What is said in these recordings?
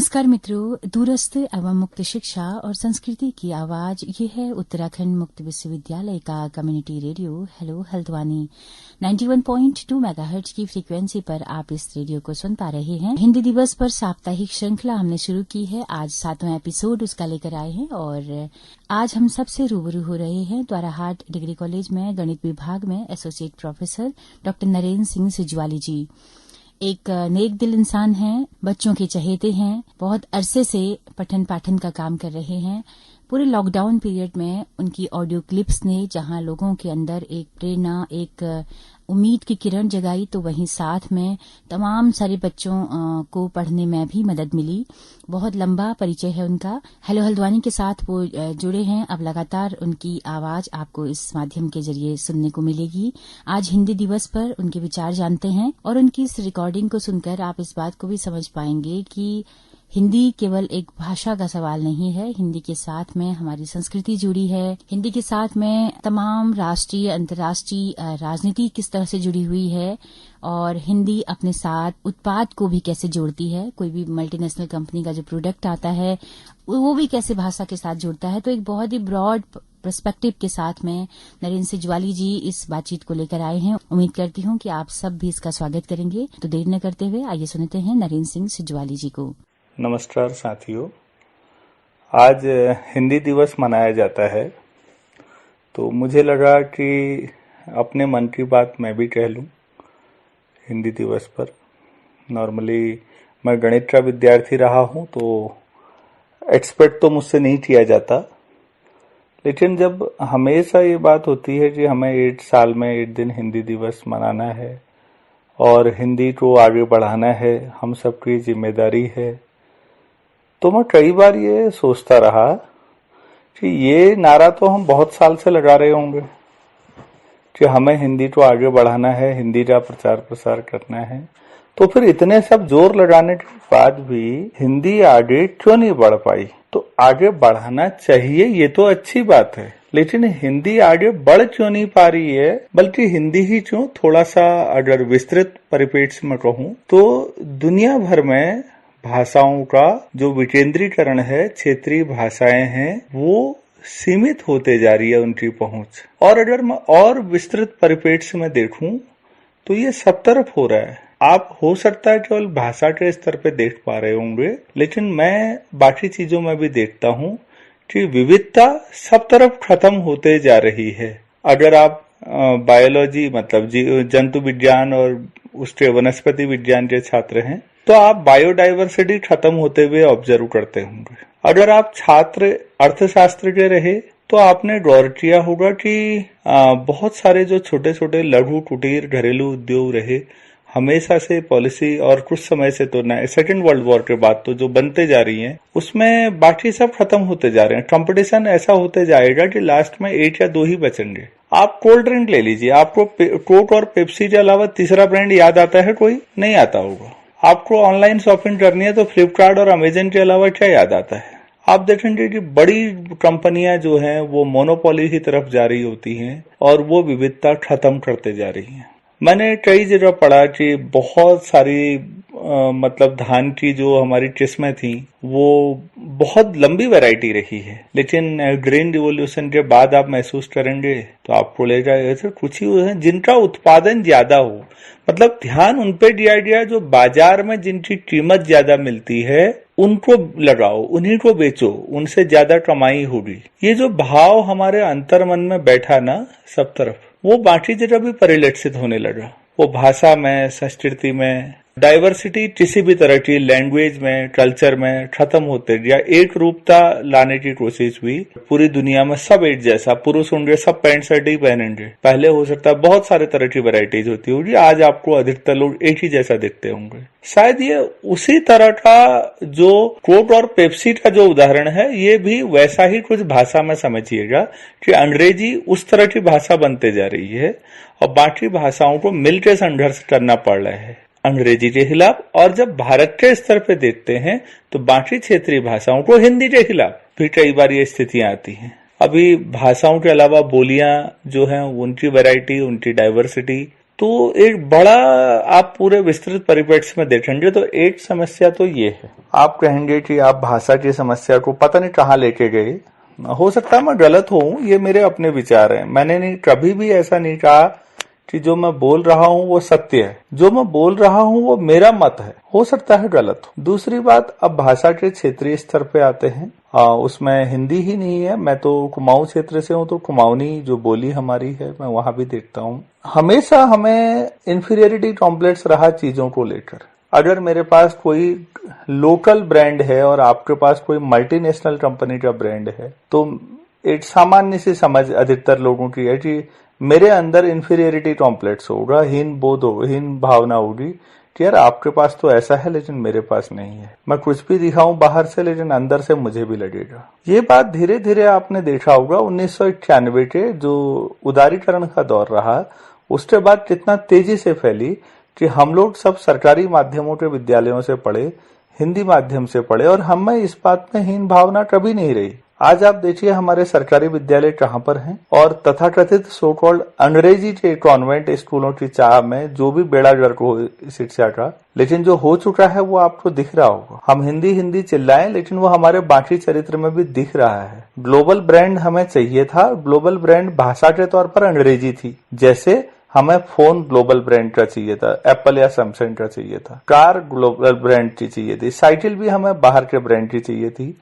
नमस्कार मित्रों, दूरस्थ एवं मुक्त शिक्षा और संस्कृति की आवाज ये है उत्तराखंड मुक्त विश्वविद्यालय का community radio hello Haldwani 91.2 megahertz की फ्रीक्वेंसी पर आप इस रेडियो को सुन पा रहे हैं। हिंदी दिवस पर साप्ताहिक श्रृंखला हमने शुरू की है। आज 7वां एपिसोड उसका लेकर आए हैं और आज हम सबसे रूबरू हो रहे हैं द्वाराहाट डिग्री कॉलेज में गणित विभाग में associate professor doctor Narendra Singh Sijwali ji. एक नेक दिल इंसान हैं, बच्चों के चहेते हैं, बहुत अरसे से पठन पाठन का काम कर रहे हैं। पूरे लॉकडाउन पीरियड में उनकी ऑडियो क्लिप्स ने जहां लोगों के अंदर एक प्रेरणा, एक उम्मीद की किरण जगाई, तो वहीं साथ में तमाम सारे बच्चों को पढ़ने में भी मदद मिली। बहुत लंबा परिचय है उनका। हेलो हल्द्वानी के साथ वो जुड़े हैं। अब लगातार उनकी आवाज आपको इस माध्यम के जरिए सुनने को मिलेगी। आज हिंदी दिवस पर उनके विचार जानते हैं और उनकी इस रिकॉर्डिंग को सुनकर आप इस बात को भी समझ पाएंगे कि हिंदी केवल एक भाषा का सवाल नहीं है। हिंदी के साथ में हमारी संस्कृति जुड़ी है। हिंदी के साथ में तमाम राष्ट्रीय अंतर्राष्ट्रीय राजनीति किस तरह से जुड़ी हुई है और हिंदी अपने साथ उत्पाद को भी कैसे जोड़ती है। कोई भी मल्टीनेशनल कंपनी का जो प्रोडक्ट आता है वो भी कैसे भाषा के साथ जुड़ता है। तो एक बहुत ही ब्रॉड पर्सपेक्टिव के साथ में नरेंद्र सिजवाली जी इस बातचीत को लेकर आए हैं। उम्मीद करती हूँ कि आप सब भी इसका स्वागत करेंगे। तो देर न करते हुए आइए सुनते हैं नरेंद्र सिंह सिजवाली जी को। नमस्कार साथियों, आज हिंदी दिवस मनाया जाता है, तो मुझे लगा कि अपने मन की बात मैं भी कह लूं हिंदी दिवस पर। नॉर्मली मैं गणित का विद्यार्थी रहा हूं, तो एक्सपेक्ट तो मुझसे नहीं किया जाता, लेकिन जब हमेशा ये बात होती है कि हमें 1 साल में 1 दिन हिंदी दिवस मनाना है और हिंदी को आगे बढ़ाना है, हम सबकी जिम्मेदारी है, तो मैं कई बार ये सोचता रहा कि ये नारा तो हम बहुत साल से लगा रहे होंगे कि हमें हिंदी को आगे बढ़ाना है, हिंदी का प्रचार प्रसार करना है, तो फिर इतने सब जोर लगाने के बाद भी हिंदी आगे क्यों नहीं बढ़ पाई। तो आगे बढ़ाना चाहिए, ये तो अच्छी बात है, लेकिन हिंदी आगे बढ़ क्यों नहीं पा रही है, बल्कि हिंदी ही क्यों, थोड़ा सा अगर विस्तृत परिप्रेक्ष्य में कहूँ तो दुनिया भर में भाषाओं का जो विकेंद्रीकरण है, क्षेत्रीय भाषाएं हैं, वो सीमित होते जा रही है उनकी पहुंच। और अगर मैं और विस्तृत परिप्रेक्ष्य में देखूं तो ये सब तरफ हो रहा है। आप हो सकता है केवल भाषा के स्तर पे देख पा रहे होंगे, लेकिन मैं बाकी चीजों में भी देखता हूं कि विविधता सब तरफ खत्म होते जा रही है। अगर आप बायोलॉजी मतलब जंतु विज्ञान और उसके वनस्पति विज्ञान के छात्र हैं, तो आप बायोडाइवर्सिटी खत्म होते हुए ऑब्जर्व करते होंगे। अगर आप छात्र अर्थशास्त्र के रहे तो आपने गौर किया होगा कि बहुत सारे जो छोटे छोटे लघु कुटीर घरेलू उद्योग रहे, हमेशा से पॉलिसी और कुछ समय से तो सेकेंड वर्ल्ड वॉर के बाद तो जो बनते जा रही हैं, उसमें बाकी सब खत्म होते जा रहे हैं। कंपटीशन ऐसा होते जाएगा कि लास्ट में 1 या 2 ही बचेंगे। आप कोल्ड ड्रिंक ले लीजिए, आपको कोक और पेप्सी के अलावा तीसरा ब्रांड याद आता है? कोई नहीं आता होगा। आपको ऑनलाइन शॉपिंग करनी है तो फ्लिपकार्ट और अमेजन के अलावा क्या याद आता है? आप देखेंगे कि बड़ी कंपनियां जो हैं वो मोनोपोली की तरफ जा रही होती हैं और वो विविधता खत्म करते जा रही हैं। मैंने कई जगह पढ़ा कि बहुत सारी मतलब धान की जो हमारी किस्में थी वो बहुत लंबी वैरायटी रही है, लेकिन ग्रीन रिवॉल्यूशन के बाद आप महसूस करेंगे तो आपको लगेगा ऐसे कुछ ही है जिनका उत्पादन ज्यादा हो। मतलब ध्यान उन पे दिया गया जो बाजार में जिनकी कीमत ज्यादा मिलती है उनको लगाओ, उन्हीं को बेचो, उनसे ज्यादा कमाई होगी। ये जो भाव हमारे अंतर्मन में बैठा ना सब तरफ, वो बाकी जगह भी परिलक्षित होने लगा। वो भाषा में, संस्कृति में, डाइवर्सिटी किसी भी तरह की लैंग्वेज में, कल्चर में खत्म होते गया। एक रूपता लाने की कोशिश हुई। पूरी दुनिया में सब एक जैसा, पुरुष होंगे सब पैंट शर्ट ही पहनेंगे। पहले हो सकता है बहुत सारे तरह की वैरायटीज होती होगी, आज आपको अधिकतर लोग एक ही जैसा दिखते होंगे। शायद ये उसी तरह का जो कोक और पेप्सी का जो उदाहरण है, ये भी वैसा ही कुछ भाषा में समझिएगा कि अंग्रेजी उस तरह की भाषा बनते जा रही है और बाकी भाषाओं को मिलकर संघर्ष करना पड़ रहा है अंग्रेजी के खिलाफ। और जब भारत के स्तर पे देखते हैं तो बाकी क्षेत्रीय भाषाओं को हिंदी के खिलाफ भी कई बार ये स्थितियां आती हैं। अभी भाषाओं के अलावा बोलियां जो हैं उनकी वैरायटी, उनकी डाइवर्सिटी तो एक बड़ा आप पूरे विस्तृत परिप्रेक्ष्य में देखेंगे तो एक समस्या तो ये है, आप कहेंगे कि आप भाषा की समस्या को पता नहीं कहाँ लेके गए। हो सकता है मैं गलत हूं, ये मेरे अपने विचार हैं। मैंने नहीं कभी भी ऐसा नहीं कहा कि जो मैं बोल रहा हूं वो सत्य है। जो मैं बोल रहा हूं वो मेरा मत है, हो सकता है गलत हो। दूसरी बात, अब भाषा के क्षेत्रीय स्तर पे आते हैं, उसमें हिंदी ही नहीं है। मैं तो कुमाऊं क्षेत्र से हूं, तो कुमाऊनी जो बोली हमारी है मैं वहां भी देखता हूं। हमेशा हमें इंफीरियरिटी कॉम्प्लेक्स रहा चीजों को लेकर। अगर मेरे पास कोई लोकल ब्रांड है और आपके पास कोई मल्टीनेशनल कंपनी का ब्रांड है, तो एक सामान्य सी समझ अधिकतर लोगों की है कि मेरे अंदर इंफीरियरिटी कॉम्प्लेक्स होगा, हीन बोध होगा, हीन भावना होगी कि यार आपके पास तो ऐसा है लेकिन मेरे पास नहीं है। मैं कुछ भी दिखाऊं बाहर से लेकिन अंदर से मुझे भी लगेगा। ये बात धीरे धीरे आपने देखा होगा 1991 के जो उदारीकरण का दौर रहा, उसके बाद कितना तेजी से फैली कि हम लोग सब सरकारी माध्यमों के विद्यालयों से पढ़े, हिंदी माध्यम से पढ़े, और हमें इस बात में हीन भावना कभी नहीं रही। आज आप देखिए हमारे सरकारी विद्यालय कहाँ पर हैं, और तथाकथित सो कॉल्ड अंग्रेजी के कॉन्वेंट स्कूलों की चाह में जो भी बेड़ा गर्क हो शिक्षा का, लेकिन जो हो चुका है वो आपको दिख रहा होगा। हम हिंदी हिंदी चिल्लाएं लेकिन वो हमारे बाकी चरित्र में भी दिख रहा है। ग्लोबल ब्रांड हमें चाहिए था, ग्लोबल ब्रांड भाषा के तौर पर अंग्रेजी थी। जैसे हमें फोन ग्लोबल ब्रांड का चाहिए था, एप्पल या सैमसंग का चाहिए था, कार ग्लोबल ब्रांड की चाहिए थी, साइकिल भी हमें बाहर के ब्रांड की चाहिए थी,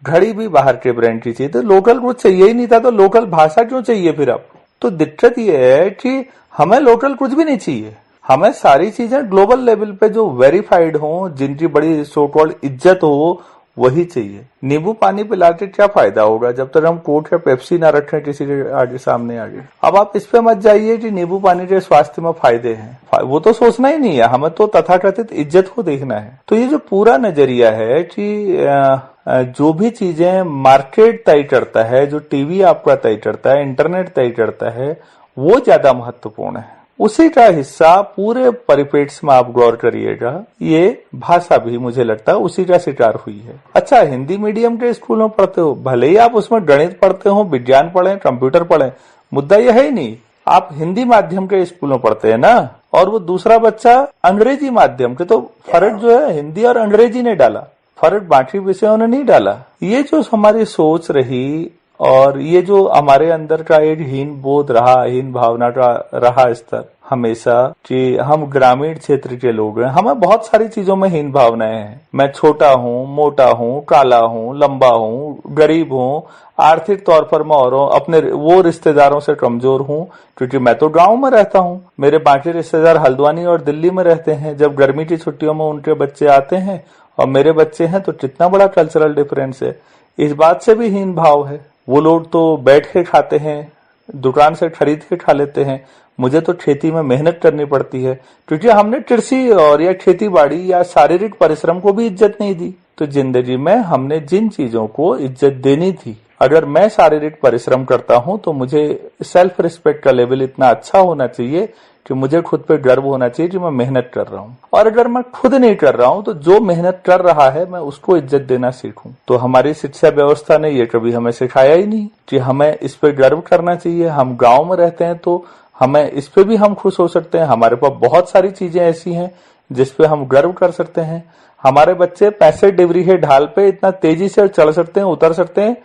घड़ी भी बाहर के ब्रांड की चाहिए। तो लोकल कुछ चाहिए ही नहीं था, तो लोकल भाषा क्यों चाहिए फिर आपको? तो दिक्कत यह है कि हमें लोकल कुछ भी नहीं चाहिए, हमें सारी चीजें ग्लोबल लेवल पे जो वेरीफाइड हो, जिनकी बड़ी सो कॉल्ड इज्जत हो, वही चाहिए। नींबू पानी पिला के क्या फायदा होगा जब तक हम कोक या पेप्सी ना रखें किसी के आगे सामने आगे। अब आप इस पे मत जाइए कि नींबू पानी के स्वास्थ्य में फायदे हैं, वो तो सोचना ही नहीं है, हमें तो तथाकथित इज्जत को देखना है। तो ये जो पूरा नजरिया है कि जो भी चीजें मार्केट तय करता है, जो टीवी आपका तय करता है, इंटरनेट तय करता है, वो ज्यादा महत्वपूर्ण है। उसी का हिस्सा पूरे परिप्रेक्ष्य में आप गौर करिएगा, ये भाषा भी मुझे लगता है उसी का शिकार हुई है। अच्छा, हिंदी मीडियम के स्कूलों पढ़ते हो, भले ही आप उसमें गणित पढ़ते हो, विज्ञान पढ़े, कंप्यूटर पढ़े, मुद्दा यह है ही नहीं। आप हिंदी माध्यम के स्कूलों पढ़ते हैं ना, और वो दूसरा बच्चा अंग्रेजी माध्यम के, तो फर्क जो है हिंदी और अंग्रेजी ने डाला, फर्क बाकी विषयों ने नहीं डाला। ये जो हमारी सोच रही और ये जो हमारे अंदर का एक हीन बोध रहा, हीन भावना का रहा स्तर हमेशा कि हम ग्रामीण क्षेत्र के लोग हैं, हमें बहुत सारी चीजों में हीन भावनाएं हैं। मैं छोटा हूँ, मोटा हूँ, काला हूँ, लंबा हूँ, गरीब हूँ, आर्थिक तौर पर मैं और अपने वो रिश्तेदारों से कमजोर हूँ क्योंकि मैं तो गांव में रहता हूँ। मेरे बाकी रिश्तेदार हल्द्वानी और दिल्ली में रहते हैं। जब गर्मी की छुट्टियों में उनके बच्चे आते हैं और मेरे बच्चे हैं, तो कितना बड़ा कल्चरल डिफरेंस है। इस बात से भी हीन भाव है। वो लोग तो बैठ के खाते हैं, दुकान से खरीद के खा लेते हैं, मुझे तो खेती में मेहनत करनी पड़ती है क्योंकि हमने कृषि और या खेती बाड़ी या शारीरिक परिश्रम को भी इज्जत नहीं दी। तो जिंदगी में हमने जिन चीजों को इज्जत देनी थी, अगर मैं शारीरिक परिश्रम करता हूं तो मुझे सेल्फ रिस्पेक्ट का लेवल इतना अच्छा होना चाहिए कि मुझे खुद पे गर्व होना चाहिए कि मैं मेहनत कर रहा हूँ। और अगर मैं खुद नहीं कर रहा हूँ तो जो मेहनत कर रहा है मैं उसको इज्जत देना सीखूं। तो हमारी शिक्षा व्यवस्था ने ये कभी हमें सिखाया ही नहीं कि हमें इस पे गर्व करना चाहिए। हम गांव में रहते हैं तो हमें इस पे भी हम खुश हो सकते हैं। हमारे पास बहुत सारी चीजें ऐसी हैं जिसपे हम गर्व कर सकते हैं। हमारे बच्चे 65 डिग्री के ढाल पे इतना तेजी से चढ़ सकते हैं, उतर सकते हैं,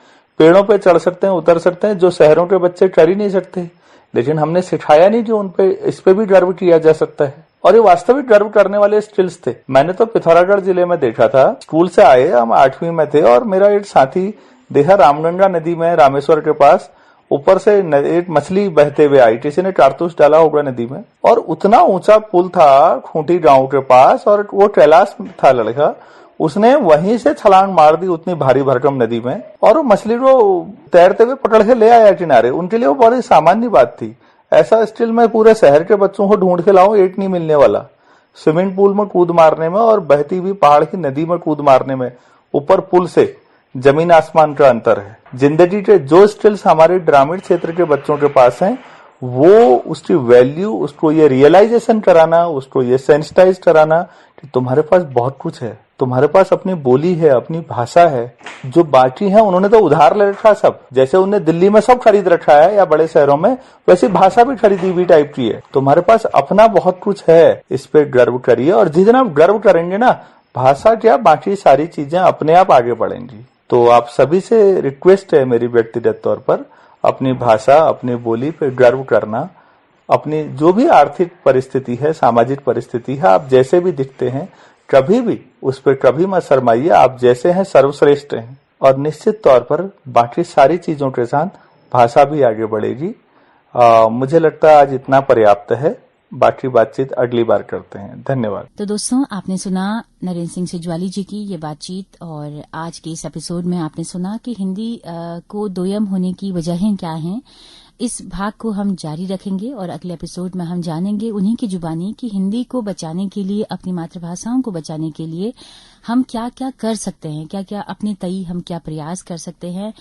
पेड़ों पे चढ़ सकते हैं, उतर सकते हैं, जो शहरों के बच्चे कर ही नहीं सकते। लेकिन हमने सिखाया नहीं कि उनपे इस पे भी गर्व किया जा सकता है। और ये वास्तविक गर्व करने वाले स्किल्स थे। मैंने तो पिथौरागढ़ जिले में देखा था, स्कूल से आए, हम 8वीं में थे और मेरा एक साथी देखा रामगंगा नदी में रामेश्वर के पास ऊपर से एक मछली बहते हुए आई, किसी ने कारतूस डाला होगा नदी में, और उतना ऊंचा पुल था खूंटी गांव के पास और वो कैलाश था लड़का, उसने वहीं से छलांग मार दी उतनी भारी भरकम नदी में और वो मछली को तैरते हुए पकड़ के ले आया किनारे। उनके लिए वो बहुत ही सामान्य बात थी। ऐसा स्टिल मैं पूरे शहर के बच्चों को ढूंढ के लाऊं, एक नहीं मिलने वाला। स्विमिंग पूल में कूद मारने में और बहती हुई पहाड़ की नदी में कूद मारने में ऊपर पुल से जमीन आसमान का अंतर है। जिंदगी के जो स्किल्स हमारे ग्रामीण क्षेत्र के बच्चों के पास हैं, वो उसकी वैल्यू, उसको ये रियलाइजेशन कराना, उसको ये सेंसिटाइज कराना कि तुम्हारे पास बहुत कुछ है, तुम्हारे पास अपनी बोली है, अपनी भाषा है। जो बाकी है उन्होंने तो उधार ले रखा सब, जैसे उन्हें दिल्ली में सब खरीद रखा है या बड़े शहरों में, वैसी भाषा भी खरीदी हुई टाइप की है। तुम्हारे पास अपना बहुत कुछ है, इस पे गर्व करिए। और जितना आप गर्व करेंगे ना, भाषा क्या बाकी सारी चीजें अपने आप आगे बढ़ेंगी। तो आप सभी से रिक्वेस्ट है मेरी व्यक्तिगत तौर पर, अपनी भाषा, अपनी बोली पे गर्व करना। अपनी जो भी आर्थिक परिस्थिति है, सामाजिक परिस्थिति है, आप जैसे भी दिखते हैं, कभी भी उस पर कभी मत शर्माइए। आप जैसे हैं सर्वश्रेष्ठ हैं। और निश्चित तौर पर बाकी सारी चीजों के साथ भाषा भी आगे बढ़ेगी। मुझे लगता है आज इतना पर्याप्त है। बाकी बातचीत अगली बार करते हैं। धन्यवाद। तो दोस्तों, आपने सुना नरेंद्र सिंह सिजवाली जी की ये बातचीत। और आज के इस एपिसोड में आपने सुना कि हिंदी को दोयम होने की वजहें क्या हैं। इस भाग को हम जारी रखेंगे और अगले एपिसोड में हम जानेंगे उन्हीं की जुबानी कि हिंदी को बचाने के लिए, अपनी मातृभाषाओं को बचाने के लिए हम क्या क्या कर सकते हैं, क्या क्या अपने तई हम क्या प्रयास कर सकते हैं,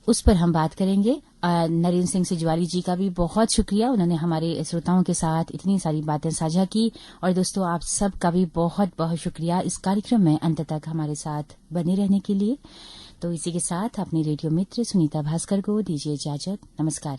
उस पर हम बात करेंगे। नरेंद्र सिंह सिजवाली जी का भी बहुत शुक्रिया, उन्होंने हमारे श्रोताओं के साथ इतनी सारी बातें साझा की। और दोस्तों, आप सब का भी बहुत बहुत शुक्रिया इस कार्यक्रम में अंत तक हमारे साथ बने रहने के लिए। तो इसी के साथ अपने रेडियो मित्र सुनीता भास्कर को दीजिए इजाजत। नमस्कार।